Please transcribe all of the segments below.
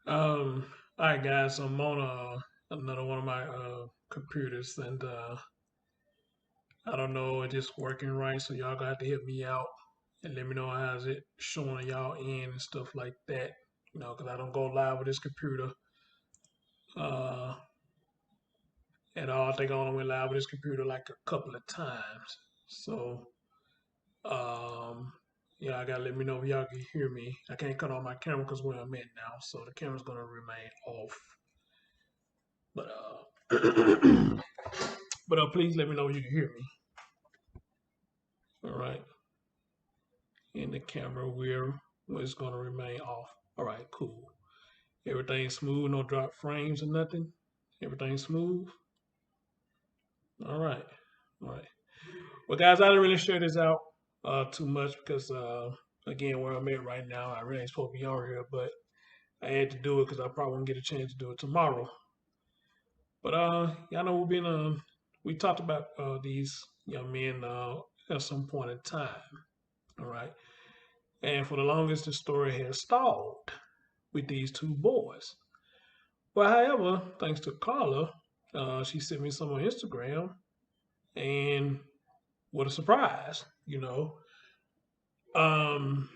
Um, all right, guys. I'm on another one of my computers, and I don't know if it's working right. So y'all gonna have to help me out and let me know how's it showing on y'all end and stuff like that. You know, because I don't go live with this computer uh, at all. I think I only went live with this computer like a couple of times. So um, yeah, I gotta let me know if y'all can hear me. I can't cut on my camera because where I'm at now, so the camera's gonna remain off. But but please let me know if you can hear me. All right. And the camera where it's gonna remain off. All right, cool. Everything smooth, no drop frames or nothing. Everything smooth. All right. All right. Well, guys, I didn't really share this out too much because again, where I'm at right now, I really ain't supposed to be on here, but I had to do it because I probably won't get a chance to do it tomorrow. But y'all know we talked about these young men at some point in time. All right. And for the longest, the story has stalled with these two boys. Well, however, thanks to Carla, she sent me some on Instagram, and what a surprise, Um,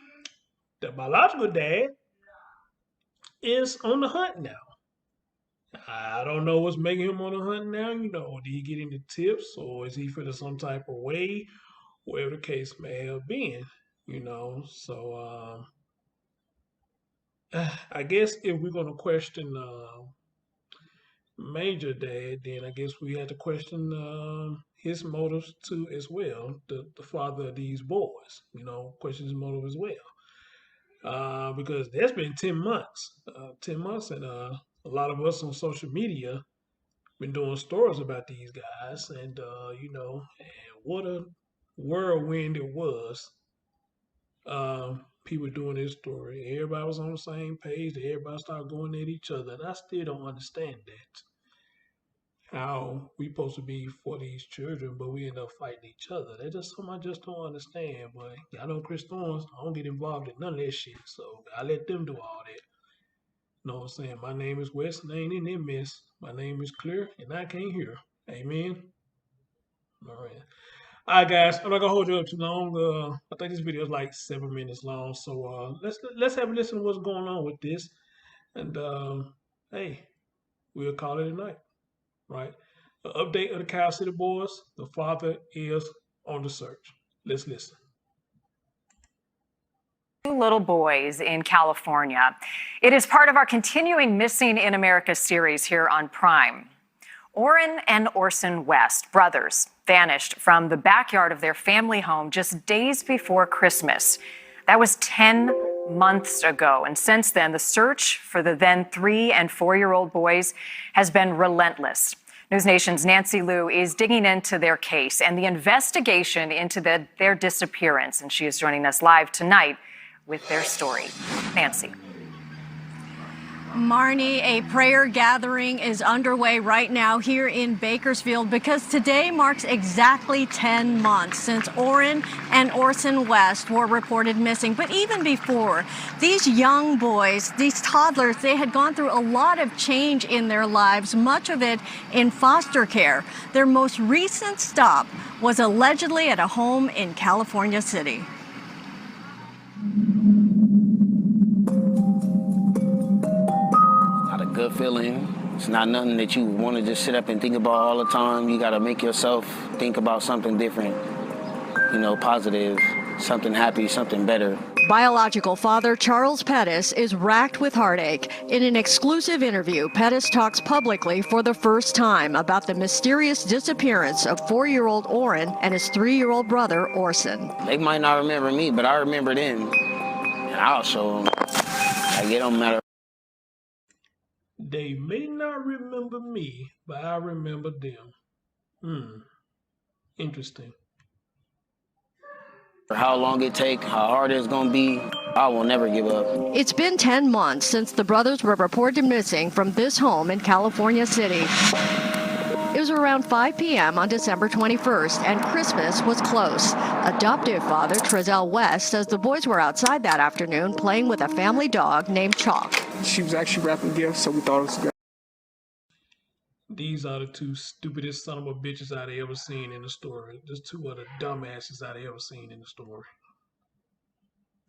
the biological dad is on the hunt now. I don't know what's making him on the hunt now. Did he get any tips, or is he feeling some type of way, whatever the case may have been, So I guess if we're gonna question Major Dad, then I guess we had to question his motives too as well. The father of these boys, question his motive as well. Because there's been 10 months, 10 months, and a lot of us on social media been doing stories about these guys, and and what a whirlwind it was. People doing this story. Everybody was on the same page. Everybody started going at each other, and I still don't understand that. How we supposed to be for these children, but we end up fighting each other. That's just something I just don't understand. But y'all know Chris Thorns, I don't get involved in none of that shit. So I let them do all that. You know what I'm saying? My name is West, and I ain't in that mess. My name is Clear, and I can't hear. Amen. All right. All right, guys. I'm not gonna hold you up too long. I think this video is like 7 minutes long. So let's have a listen to what's going on with this. And hey, we'll call it a night. Right? The update of the Cal City Boys, the father is on the search. Let's listen. Two little boys in California. It is part of our continuing Missing in America series here on Prime. Orrin and Orson West, brothers, vanished from the backyard of their family home just days before Christmas. That was 10 months ago, and since then, the search for the then 3- and 4-year-old boys has been relentless. News Nation's Nancy Liu is digging into their case and the investigation into their disappearance, and she is joining us live tonight with their story. Nancy. Marnie, a prayer gathering is underway right now here in Bakersfield because today marks exactly 10 months since Orrin and Orson West were reported missing. But even before, these young boys, these toddlers, they had gone through a lot of change in their lives, much of it in foster care. Their most recent stop was allegedly at a home in California City. Good feeling. It's not nothing that you want to just sit up and think about all the time. You got to make yourself think about something different, positive, something happy, something better. Biological father Charles Pettis is racked with heartache. In an exclusive interview, Pettis talks publicly for the first time about the mysterious disappearance of 4-year-old Orrin and his 3-year-old brother Orson. They might not remember me, but I remember them, and I'll show them. Like, it don't matter. They may not remember me, but I remember them. Interesting. How long it take, how hard it's gonna be, I will never give up. It's been 10 months since the brothers were reported missing from this home in California City. It was around 5 p.m. on December 21st, and Christmas was close. Adoptive father Trezell West says the boys were outside that afternoon playing with a family dog named Chalk. She was actually wrapping gifts, so we thought it was good. These are the two stupidest son of a bitches I've ever seen in the story. Just two of the dumbasses I've ever seen in the story.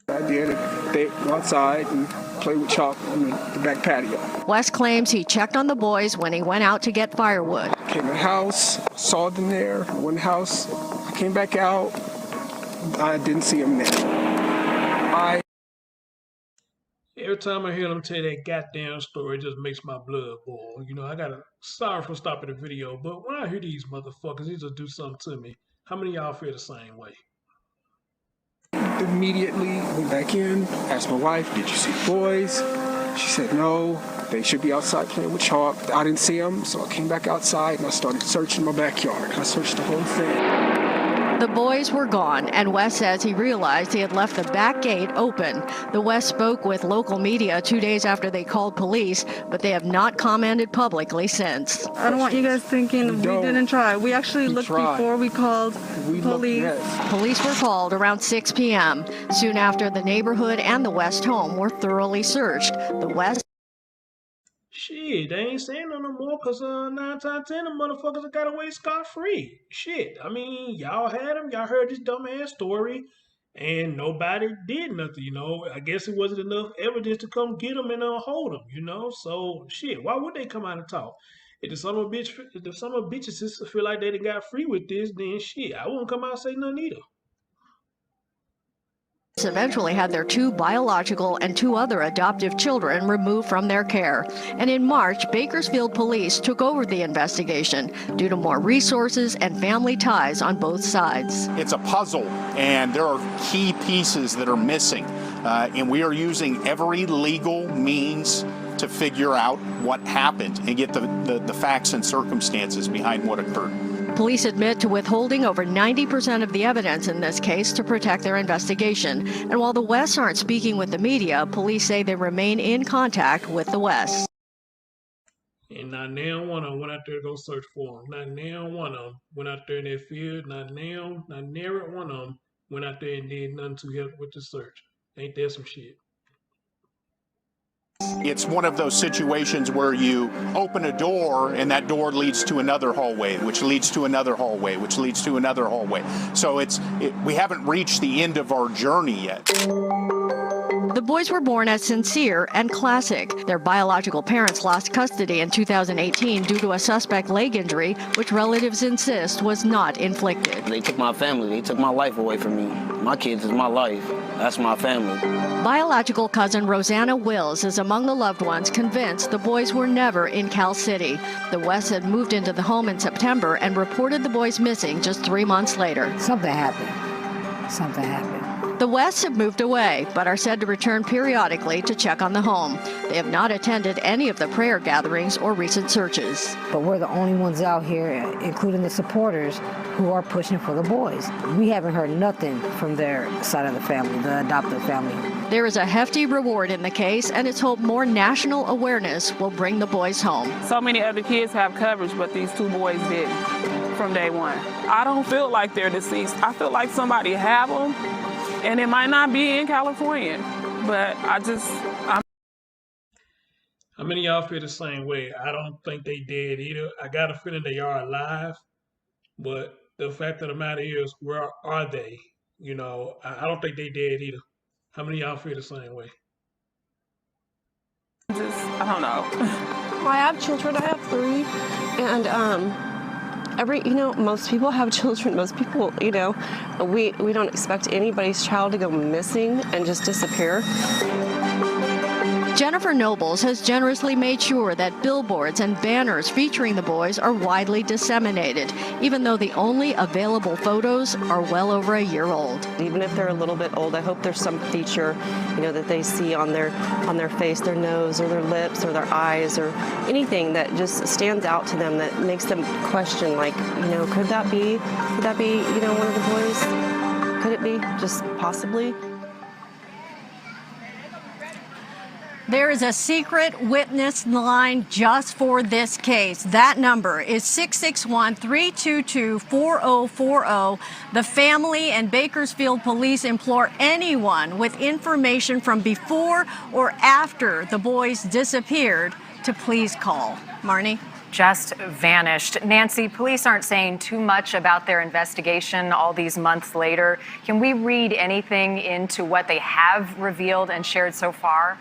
I did. They go outside and play with Chalk on the back patio. West claims he checked on the boys when he went out to get firewood. Came in the house, saw them there, went in the house, I came back out, I didn't see them there. Every time I hear them tell that goddamn story, it just makes my blood boil. You know, sorry for stopping the video, but when I hear these motherfuckers, they just do something to me. How many of y'all feel the same way? Immediately went back in, asked my wife, did you see the boys? She said no, they should be outside playing with Chalk. I didn't see them, so I came back outside and I started searching my backyard. I searched the whole thing. The boys were gone, and West says he realized he had left the back gate open. The West spoke with local media 2 days after they called police, but they have not commented publicly since. I don't want you guys thinking we didn't try. We actually looked before we called police. Police were called around 6 p.m. Soon after, the neighborhood and the West home were thoroughly searched. The West... Shit, they ain't saying no more because 9 times 10 the motherfuckers got away scot-free. Shit, I mean, y'all had them, y'all heard this dumbass story, and nobody did nothing, you know. I guess it wasn't enough evidence to come get them and hold them, you know. So, shit, why would they come out and talk? If the son of a bitches feel like they done got free with this, then shit, I wouldn't come out and say nothing either. Eventually had their 2 biological and 2 other adoptive children removed from their care. And in March, Bakersfield Police took over the investigation due to more resources and family ties on both sides. It's a puzzle, and there are key pieces that are missing, and we are using every legal means to figure out what happened and get the facts and circumstances behind what occurred. Police admit to withholding over 90% of the evidence in this case to protect their investigation. And while the Wests aren't speaking with the media, police say they remain in contact with the Wests. And not now one of them went out there to go search for them. Not now one of them went out there in their field. Not never one of them went out there and did nothing to help with the search. Ain't that some shit? It's one of those situations where you open a door and that door leads to another hallway, which leads to another hallway, which leads to another hallway. So we haven't reached the end of our journey yet. The boys were born as Sincere and Classic. Their biological parents lost custody in 2018 due to a suspect leg injury, which relatives insist was not inflicted. They took my family. They took my life away from me. My kids is my life. That's my family. Biological cousin Rosanna Wills is among the loved ones convinced the boys were never in Cal City. The Wests had moved into the home in September and reported the boys missing just 3 months later. Something happened. Something happened. The Wests have moved away, but are said to return periodically to check on the home. They have not attended any of the prayer gatherings or recent searches. But we're the only ones out here, including the supporters, who are pushing for the boys. We haven't heard nothing from their side of the family, the adoptive family. There is a hefty reward in the case, and it's hoped more national awareness will bring the boys home. So many other kids have coverage, but these 2 boys didn't from day one. I don't feel like they're deceased. I feel like somebody have them. And it might not be in California, but I'm... How many of y'all feel the same way? I don't think they dead either. I got a feeling they are alive, but the fact of the matter is, where are they? You know, I don't think they dead either. How many of y'all feel the same way? I don't know. I have children. I have 3, and most people have children. Most people, we don't expect anybody's child to go missing and just disappear. Jennifer Nobles has generously made sure that billboards and banners featuring the boys are widely disseminated, even though the only available photos are well over a year old. Even if they're a little bit old, I hope there's some feature, that they see on their face, their nose, or their lips, or their eyes, or anything that just stands out to them that makes them question, like, could that be, one of the boys? Could it be? Just possibly. There is a secret witness line just for this case. That number is 661-322-4040. The family and Bakersfield Police implore anyone with information from before or after the boys disappeared to please call. Marnie? Just vanished. Nancy, police aren't saying too much about their investigation all these months later. Can we read anything into what they have revealed and shared so far?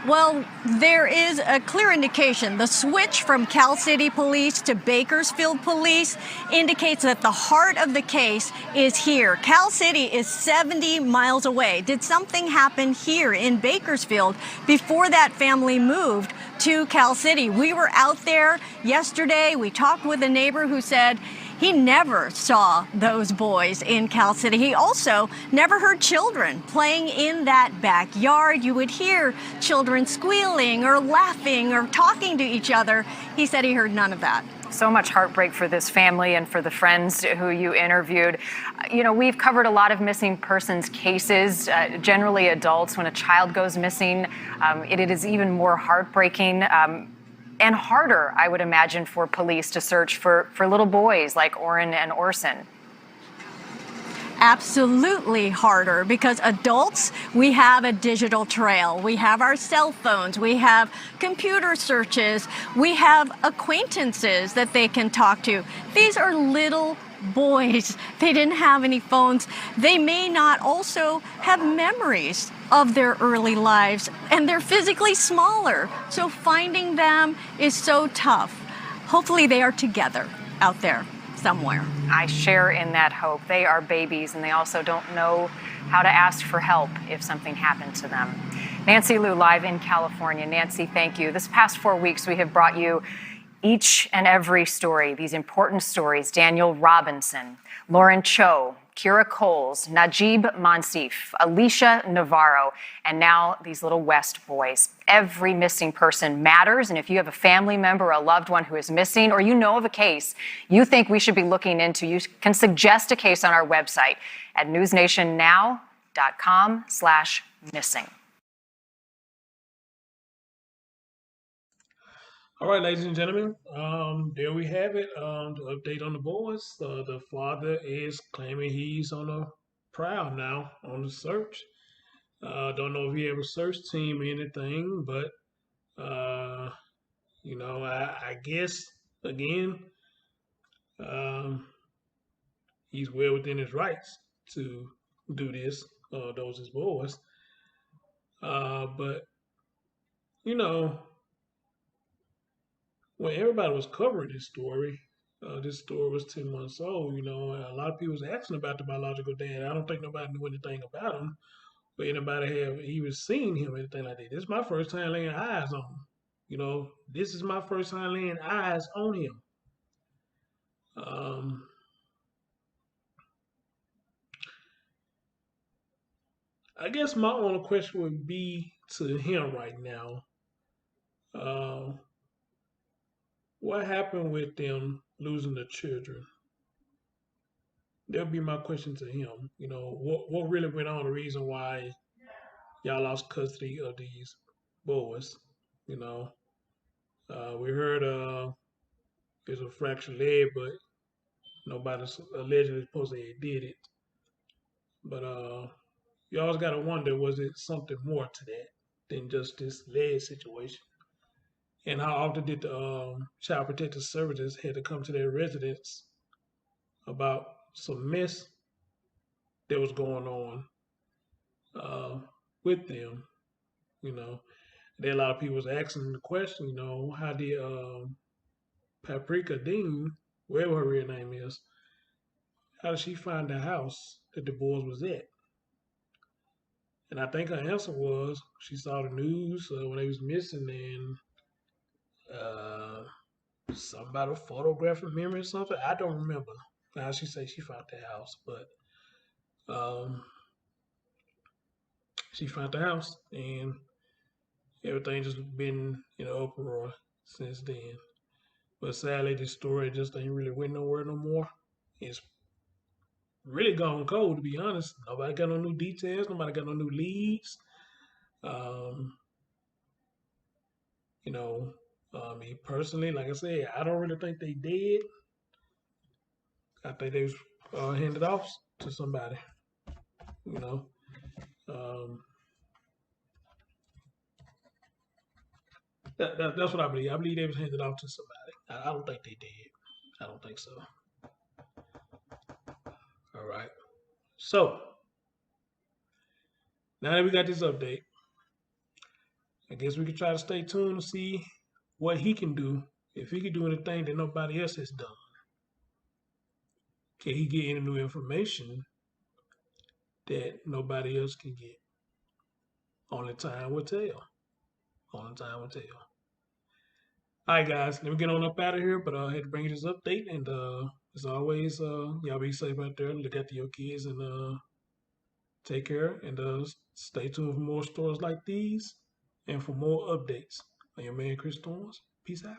Well, there is a clear indication. The switch from Cal City Police to Bakersfield Police indicates that the heart of the case is here. Cal City is 70 miles away. Did something happen here in Bakersfield before that family moved to Cal City? We were out there yesterday. We talked with a neighbor who said he never saw those boys in Cal City. He also never heard children playing in that backyard. You would hear children squealing or laughing or talking to each other. He said he heard none of that. So much heartbreak for this family and for the friends who you interviewed. You know, we've covered a lot of missing persons cases, generally adults. When a child goes missing, it is even more heartbreaking. And harder, I would imagine, for police to search for little boys like Orrin and Orson. Absolutely harder, because adults, we have a digital trail. We have our cell phones. We have computer searches. We have acquaintances that they can talk to. These are little boys. They didn't have any phones. They may not also have memories of their early lives, and they're physically smaller. So finding them is so tough. Hopefully they are together out there somewhere. I share in that hope. They are babies, and they also don't know how to ask for help if something happened to them. Nancy Liu, live in California. Nancy, thank you. This past 4 weeks, we have brought you each and every story, these important stories. Daniel Robinson, Lauren Cho, Kira Coles, Najib Mansif, Alicia Navarro, and now these little West boys. Every missing person matters, and if you have a family member, a loved one who is missing, or you know of a case you think we should be looking into, you can suggest a case on our website at newsnationnow.com/missing. All right, ladies and gentlemen, there we have it. The update on the boys. The father is claiming he's on a prowl now on the search. Don't know if he ever searched team or anything, but I guess again, he's well within his rights to do this. Those his boys, but you know. When everybody was covering this story was 10 months old, a lot of people was asking about the biological dad. I don't think nobody knew anything about him, but anybody have even seen him or anything like that. This is my first time laying eyes on him. This is my first time laying eyes on him. I guess my only question would be to him right now. What happened with them losing the children? That'll be my question to him. What really went on? The reason why y'all lost custody of these boys. We heard there's a fractured leg, but nobody's allegedly supposed to have did it. But you always gotta wonder, was it something more to that than just this leg situation? And how often did the Child Protective Services had to come to their residence about some mess that was going on with them? There a lot of people was asking the question, how did Paprika Dean, whatever her real name is, how did she find the house that the boys was at? And I think her answer was she saw the news when they was missing, and something about a photographic memory or something. I don't remember how she said she found the house, but she found the house, and everything just been in uproar since then. But sadly, this story just ain't really went nowhere no more. It's really gone cold, to be honest. Nobody got no new details. Nobody got no new leads. You know, me personally, like I said, I don't really think they did. I think they was handed off to somebody. You know, um, that's what I believe. I believe they was handed off to somebody. I don't think they did. I don't think so. All right. So now that we got this update, I guess we can try to stay tuned to see what he can do. If he can do anything that nobody else has done, can he get any new information that nobody else can get? Only time will tell. Only time will tell. All right, guys, let me get on up out of here. But I had to bring you this update, and as always, y'all be safe out there. Look after your kids, and take care. And stay tuned for more stories like these, and for more updates on your man Chris Storms. Peace out.